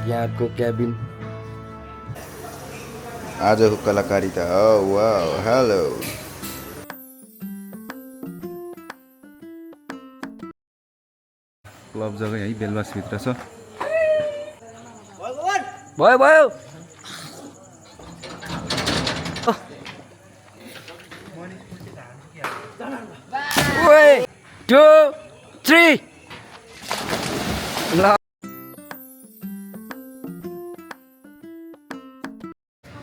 यहाँको क्याबिन आजको कलाकारिता हो वाउ हेलो क्लब जग्गा है बेलबास भित्र छ भयो भयो 2 3 ल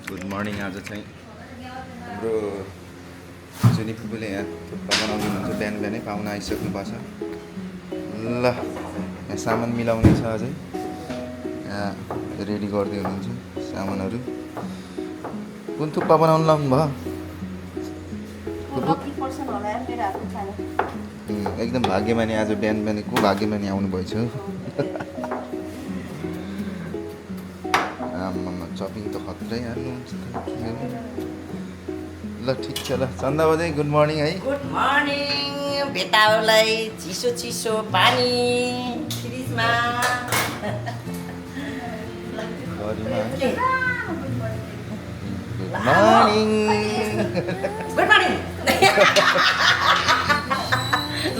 गुड मर्निङ आज चाहिँ हाम्रो जुनी फुपूले यहाँ थुक्पा बनाउनु हुन्छ बिहान बिहानै पाहुना आइसक्नु भएको छ ल यहाँ सामान मिलाउने छ अझै यहाँ रेडी गर्दै हुनुहुन्छ सामानहरू कुन थुक्पा बनाउनु लाउनु भयो एकदम भाग्यमानी आज बिहान बिहानै को भाग्यमानी आउनु भएछ आमामा चपिङ त खत्रै हाल्नुहुन्छ ल ठिक छ ल चन्दा बजे गुड मर्निङ है गुड मर्निङ बेटाउलाई चिसो चिसो पानी फ्रिजमा मर्निङ गुड मर्निङ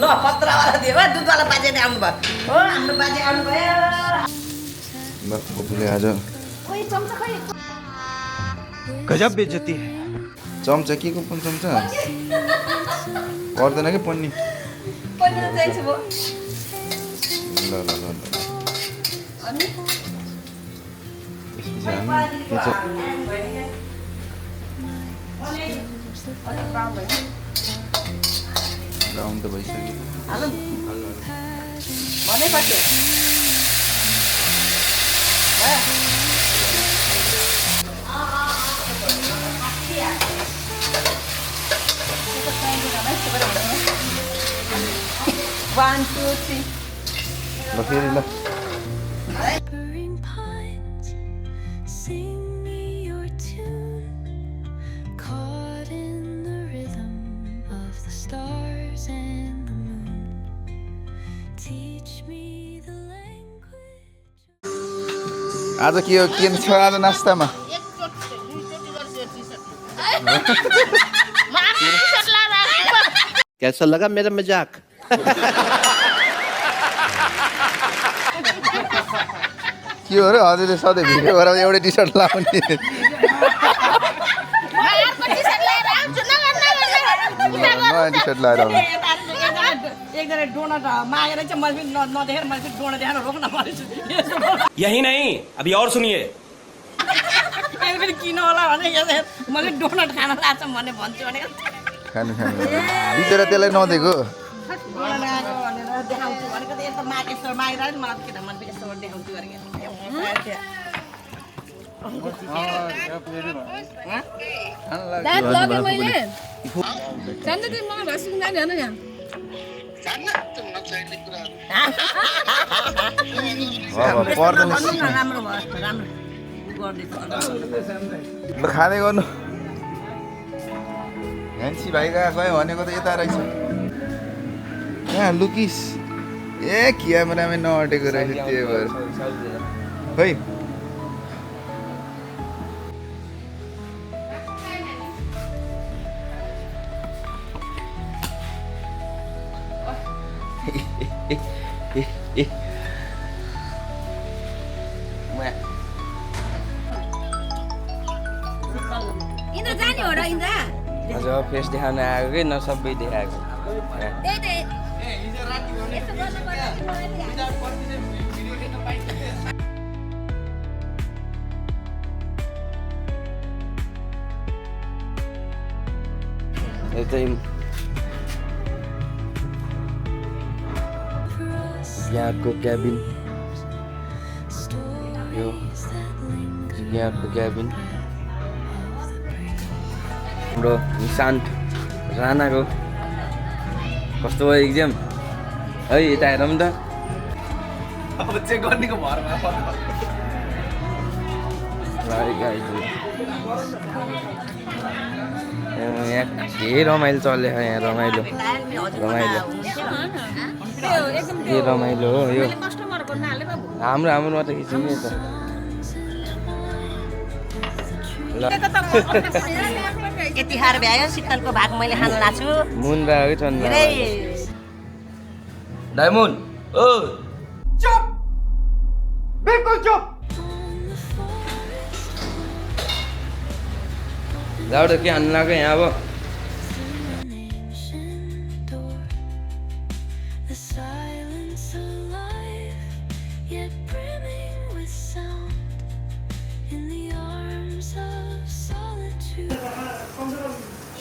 ल पत्रवाला दियो वा दुधवाला बाजे आउनु भयो हो हाम्रो बाजे आउनु भयो ल फुपूले आज खोइ चम्चा खोइ गजब बेइज्जती है चम्चा के को पनि चम्चा पर्दैन कि पन्नी पन्नी चाहिन्छ भो ल ल ल ल त्यसपछि हामी के छ राउन्ड त भइसक्यो हालो भनेपछि One, two, three. ल फेरि ल Whispering pines, sing me your tune, caught in the rhythm of the stars and the moon. Teach me the language. आज के हो के छ आज नास्तामा कैसा लगा मेरा मजाक के हो र हजुरले सधैँ भिडियो गराउँदा एउटै टी सर्ट लाउने नयाँ टी सर्ट लाएर आउनु एकजना डोनट मागेर चाहिँ मैले नदेखेर मैले डोनट देखाएर रोक्न परेछु यही नहीं अभी और सुनिए एक फेरि किन होला भने मैले डोनट खान लाग्छ भने भन्छु भने खानु खानु बितेर त्यसलाई नदिएको डोनट खाएको भनेर देखाउँछु भनेको त यस्तो यस्तो मागिरहेको मलाई किन मन यस्तो देखाउँछु भनेको दाँत लगे मैले जान्दै तिमी मलाई भाषण जाने होइन यहाँ पर्दैन राम्रो भयो राम्रो गर्दैछ ल खाँदै गर्नु ह्यान्सी भाइ गयो भनेको त यता रहेछ यहाँ लुकिस ए क्यामेरामै नअटेको रहेछ त्यही भएर खै इन्द्र जाने हो र इन्द्र आज फेस देखाउन आएको कि न सबै देखाएको त्यही त यसो गर्नुपर्दा यतै यहाँको क्याबिन यो यहाँको क्याबिन हाम्रो निशान्त राणाको कस्तो भयो इक्जाम है यता हेरौँ त अब चेक गर्नेको भरमा यहाँ के रमाइलो चल्यो यहाँ रमाइलो रमाइलो त्यो एकदम के रमाइलो हो यो कस्टमरको नाले बाबु हाम्रो मात्र खिच्यौँ नि त ल यतिहार भ्यायो शीतलको भाग मैले खान लाग्छु मुन भएको छन् धेरै डायमन्ड ओ जाऊ त के हान्नु लाग्यो यहाँ अब The silence alive, yet brimming with sound. In the arms of solitude.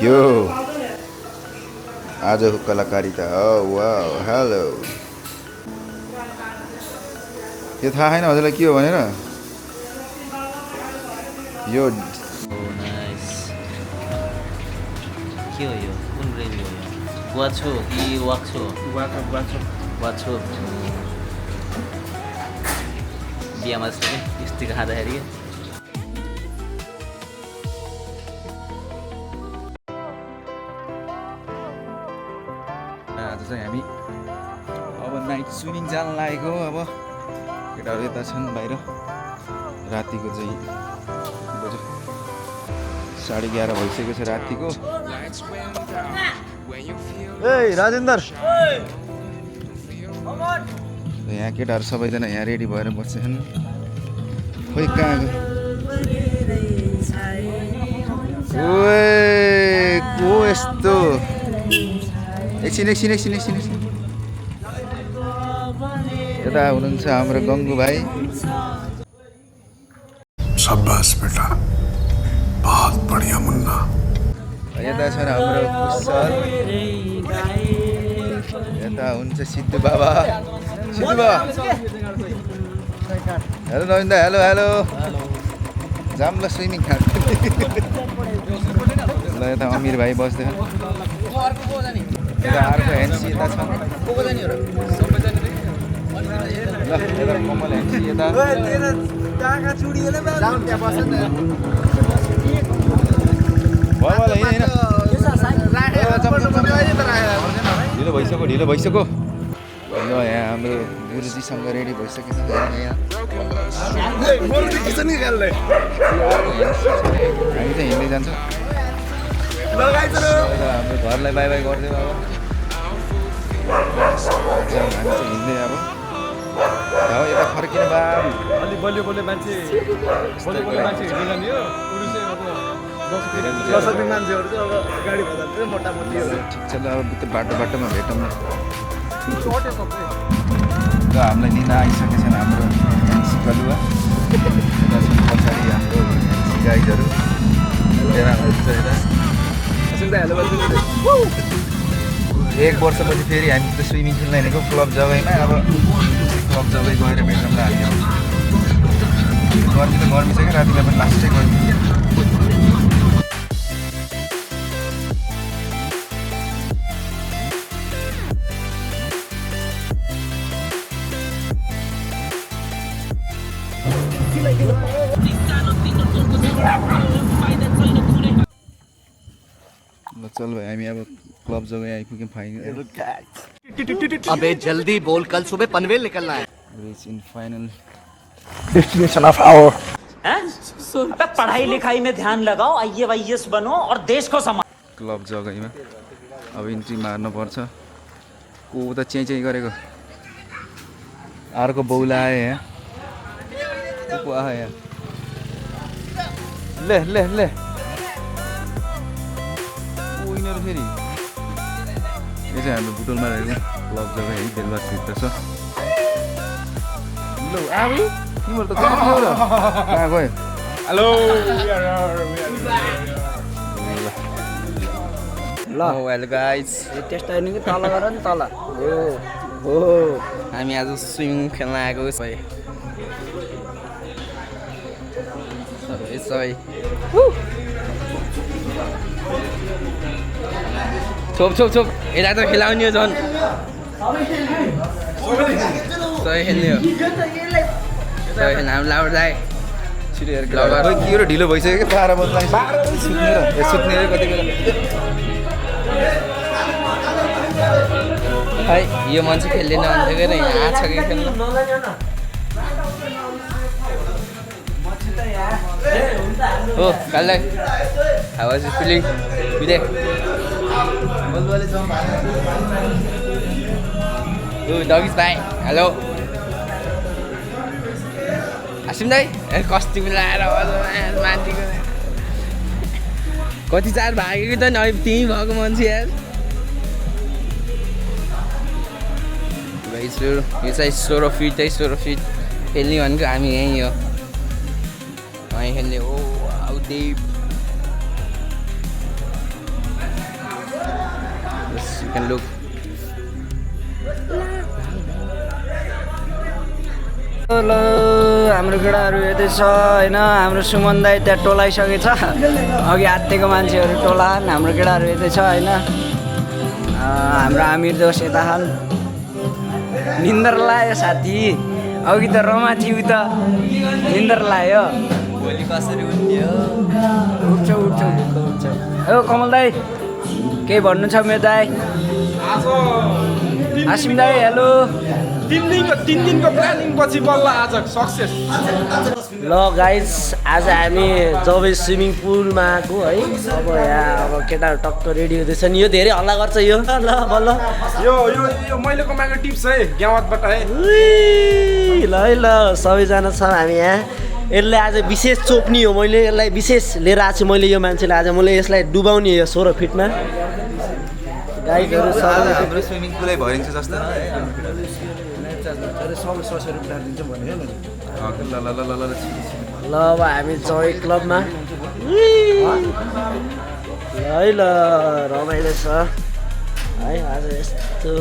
यो आजको कलाकारिता हो वाउ हेलो यो थाहा छैन हजुरलाई के हो भनेर यो के हो यो कुन ग्रेभी हो यो गुवाछो कि वाक्छो वाक्छो बिहामा जस्तो के स्टिक खाँदाखेरि के आज चाहिँ हामी अब नाइट स्विमिङ जान लागेको अब केटाहरू यता छन् बाहिर रातिको चाहिँ बज्यो 11:30 भइसकेको छ रातिको राजेन्द्र यहाँ केटाहरू सबैजना यहाँ रेडी भएर बसेछन् खोइ कहाँ को यस्तो एकछिन यता हुनुहुन्छ हाम्रो गङ्गु भाइ शाबाश बेटा बहुत बढ़िया मुन्ना यता छन् हाम्रो कुशल यता हुन्छ सिद्धु बाबा हेलो नविन्दा हेलो जाम ल स्विमिङ खानु ल यता अमिर भाइ बस्दै यता अर्को ह्यान्सी यता छ ल यता कमल ह्यान्सी यता ढिलो भइसक्यो ल यहाँ हाम्रो गुरुजीसँग रेडी भइसकेको छ यहाँ हामी चाहिँ हिँड्दै जान्छौँ हाम्रो घरलाई बाई बाई गरिदिउँ अब हामी चाहिँ हिँड्दै अब यता फर्किने बाबु अलि बलियो मान्छे हिँड्दै जाने हो मान्छेहरू चाहिँ अब गाडी भन्दा चाहिँ मोटामोटी ठिक छ ल अब बाटोमा भेटौँ न ल हामीलाई लिन आइसकेछन् हाम्रो एनसी कलुवा यता छन् पछाडि हाम्रो एनसी गाइडहरू एक वर्षपछि फेरि हामी त स्विमिङ खेल्न हिँडेको क्लब जग्गामा अब क्लब जग्गा गएर भेटौँ ल हामी गर्मी त गर्मी छ क्या रातिलाई पनि लास्टै गर्मी ल चल भाइ हामी अब क्लब जग्गा आइपुग्यौँ फाइनल अबे जल्दी बोल कल सुबह पनवेल निकलना है reach in final destination of our पढ़ाई लिखाई में ध्यान लगाओ IAS बनो और देश को संभालो क्लब जग्गामा अब इन्ट्री मार्नुपर्छ को त चेँ गरेको अर्को बौला आयो यहाँ को आयो यहाँ ले यिनीहरू फेरि यो चाहिँ हाम्रो बुटोलमा रहेको क्लब जग्गा है बेलुवा भित्र छ ल अब तिमीहरू त कहाँ गयो हेलो ल वेल गाइज टेस्ट आइनु कि तल गर नि तल हो हामी आज स्विमिङ खेल्न आएको सबै छोप यता त खेलाउने हो झन् सबै खेल्ने हो सबै खेल्ने हाम्रो लाउड दाइ छिटो हेर खै के हो ढिलो भइसक्यो कि 12 बज्न सुत्ने र कति बेला खै यो मान्छे खेल्दैन भनेको र यहाँ आएको छ कि खेल्नु हो कालै हाउ वाज इट फिलिङ बिदे ओ डगिज भाइ हेलो हासिम दाइ कस्ती मिलाएर मान्छेको कति चार भागेको त नि अहिले त्यहीँ भएको मान्छे यार यो चाहिँ 16 फिट है 16 फिट खेल्ने भनेको हामी यहीँ हो यहीँ खेल्ने हो देव यू क्यान लुक ल हाम्रो केटाहरू यतै छ होइन हाम्रो सुमन दाइ त्यहाँ टोलाइसकेछ अघि आत्तिएको मान्छेहरू टोला हाम्रो केटाहरू यतै छ होइन हाम्रो आमिर दोष यता हाल निन्दर लाग्यो साथी अघि त रमा थियो त निन्दर लाग्यो भोलि कसरी उठ्ने हो उठ्छ हो कमल दाइ केही भन्नु छ मेरो दाइ हासिम दाइ हेलो 3 दिनको प्लानिङ पछि बल्ल आज सक्सेस ल गाइज आज हामी जब स्विमिङ पुलमा आएको है अब यहाँ अब केटाहरू टक्क रेडी हुँदैछ नि यो धेरै हल्ला गर्छ यो ल बल्ल यो मैले कमाएको टिप्स है ग्यावतबाट है ल है ल सबैजना छ हामी यहाँ यसलाई आज विशेष चोप्नी हो मैले यसलाई विशेष लिएर आएको छु मैले यो मान्छेलाई आज मैले यसलाई डुबाउने यो 16 फिटमा गाइडहरू हाम्रो स्विमिङ पुलै भरिन्छ जस्तो ल अब हामी जय क्लबमा है ल रमाइलो छ है आज यस्तो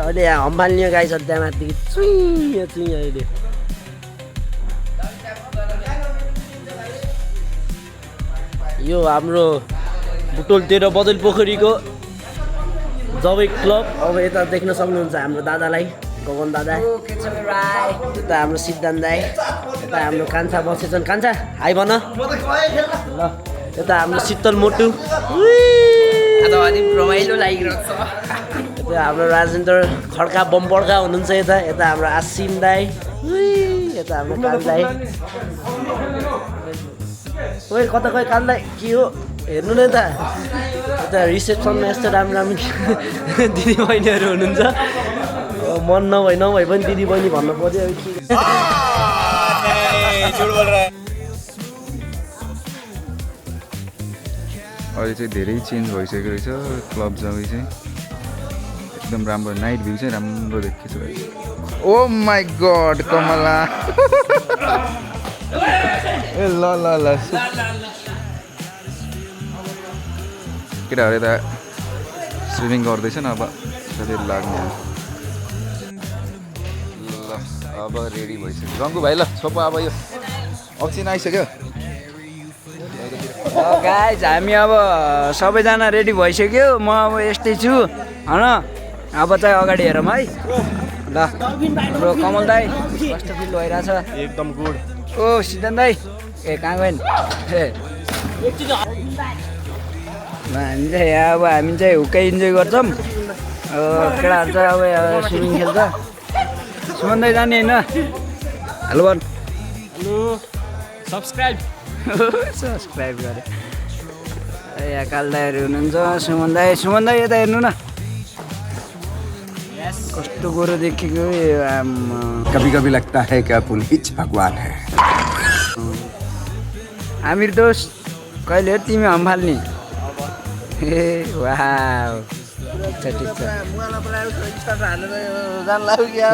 अहिले यहाँ हम्बाल्ने गाई छ त्यहाँ माथि चुइँ अहिले यो हाम्रो बुटोल 13 बदल पोखरीको जबै क्लब अब यता देख्न सक्नुहुन्छ हाम्रो दादालाई गगन दादा यता हाम्रो सिद्धान्त दाई यता हाम्रो कान्छा बसेछन् कान्छा हाई भन ल यता हाम्रो शीतल मोटु रमाइलो लागिरहेको छ यता हाम्रो राजेन्द्र खड्का बम्पड्का हुनुहुन्छ यता हाम्रो आसिम दाई यता हाम्रो काल दाई ओइ कता खै काल दाई के हो हेर्नु न यता रिसेप्सनमा यस्तो राम्रो राम्रो दिदी बहिनीहरू हुनुहुन्छ मन नभए पनि दिदी बहिनी भन्नु पर्यो अहिले चाहिँ धेरै चेन्ज भइसकेको रहेछ क्लब जग्गा चाहिँ एकदम राम्रो नाइट भ्यू चाहिँ राम्रो देखिन्छ ओ माई गड कमला ए ल ल ल केटाहरू यता स्विमिङ गर्दैछन् अब कति लाग्ने ल अब रेडी भइसक्यो रङ्गु भाइ ल छोपो अब यो अक्सिजन आइसक्यो गाइज हामी अब सबैजना रेडी भइसक्यो म अब यस्तै छु होइन अब चाहिँ अगाडि हेरौँ है ल हाम्रो कमल दाई कस्तो फिल भइरहेछ एकदम गुड ओ सिद्धान्त दाई ए कहाँ गयो ए हामी चाहिँ यहाँ अब हामी चाहिँ हुक्कै इन्जोय गर्छौँ केटाहरू चाहिँ अब स्विमिङ खेल्छ सुमन दाई जाने होइन हेलो भन हेलो सब्सक्राइब गरे यहाँ काल दाईहरू हुनुहुन्छ सुमन दाई यता हेर्नु न कस्तो गोरो देखेको कभी कभी लगता है क्या पुलिस भगवान है आमिर दोष कहिले हो तिमी हम्फाल्ने ए वाउ ठिक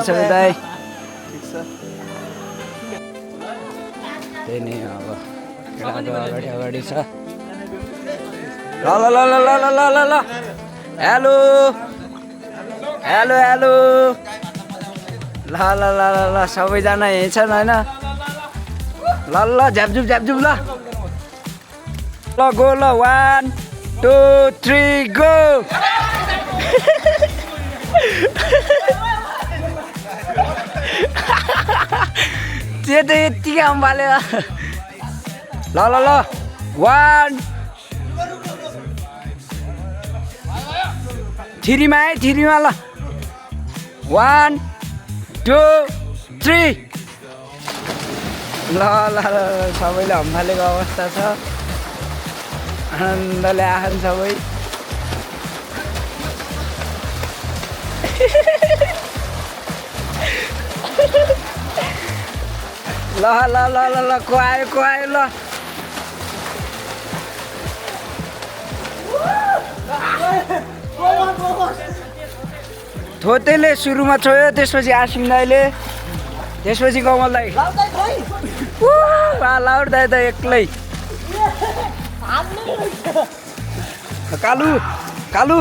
छ दाई त्यही नै अब अगाडि छ ल हेलो ल सबैजना यहीँ छन् होइन ल झ्यापझुप ल गो ल 1 2 3 गो त्यो त यत्तिकै अम्बाल्यो ल 1 3मा है 3मा ल 1 2 3 ल ल ल सबैले हम्फालेको अवस्था छ आनन्दले आछन् सबै ल ल ल ल ल को आयो ल थोतेले सुरुमा छोयो त्यसपछि आसिम दाइले त्यसपछि कमल दाइ लाउड दाइ त एक्लै कालु कालु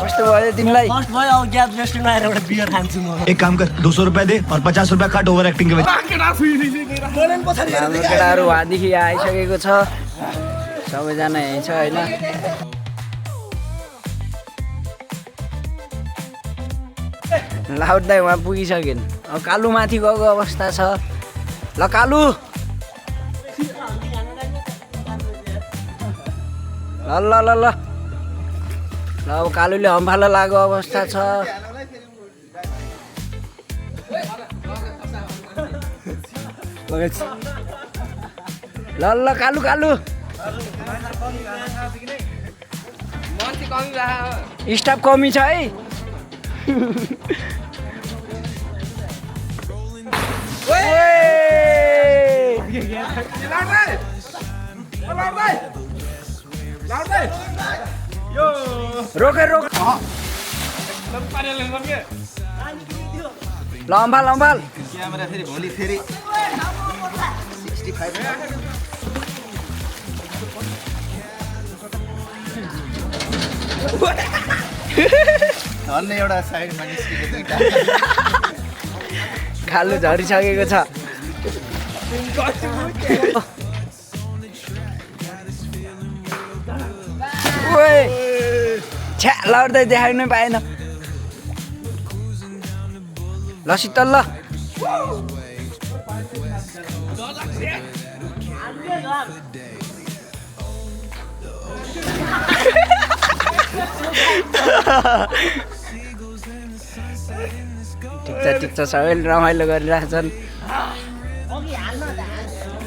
कस्तो भयो तिमीलाई फर्स्ट भयो अब ग्यास रेस्टुरेन्ट आएर एउटा बियर खान्छु म एक काम कर 200 रुपए दे और 50 रुपए काट ओभर एक्टिंग के वजह हाम्रो केटाहरू वहाँदेखि आइसकेको छ सबैजना यहीँ छ होइन लाउड दाइ उहाँ पुगिसकेन अब कालु माथि गएको अवस्था छ ल कालु ल ल ल ल ल अब कालुले हम्फालो लागेको अवस्था छ ल ल कालु कालु स्टाफ कमी छ है रोक रोक लम्बाल लम्बाल क्यामेरा फेरि भोलि फेरि 65 धन्ने एउटा साइडमा निस्केको दुईटा खालु झरिसकेको छ छ्या लड्दै देखाउनै पाएन ल शीतल ल ठिक छ सबैले रमाइलो गरिरहेछन्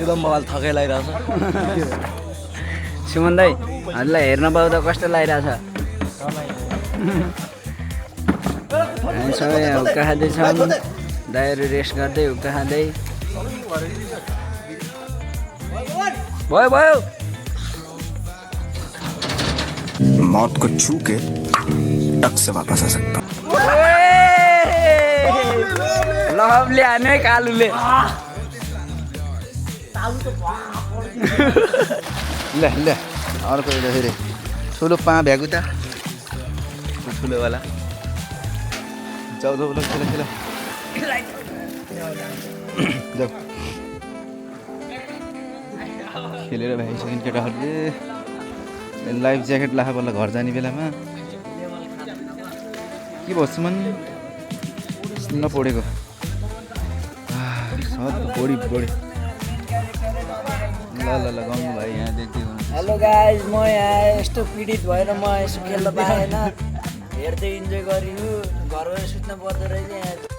एकदम मलाई थकै लागिरहेछ सुमन दाइ हामीलाई हेर्न पाउँदा कस्तो लागिरहेछ हामी सबै हुक्का खाँदैछौँ दाइहरू रेस्ट गर्दै हुक्का खाँदै भयो भयो मौत को छू के टक से वापस आ सकता लहबले हान्यो है कालुले ल ल अर्को एउटा फेरि ठुलो पा भ्यागु त ठुलोवाला जाऊ जाऊ ल खेल खेल जाऊ खेलेर भ्याइसक्यो केटाहरूले लाइफ ज्याकेट लाखा बल्ल घर जाने बेलामा के भन्छु मन नपढेको बढी बढी ल ल ल गाउनु भाइ यहाँ देख्दै हेलो गाइज म यहाँ यस्तो पीडित भएर म यसो खेल्न पाएन हेर्दै इन्जोय गरिनु घरमा सुत्न पर्दो रहेछ यहाँ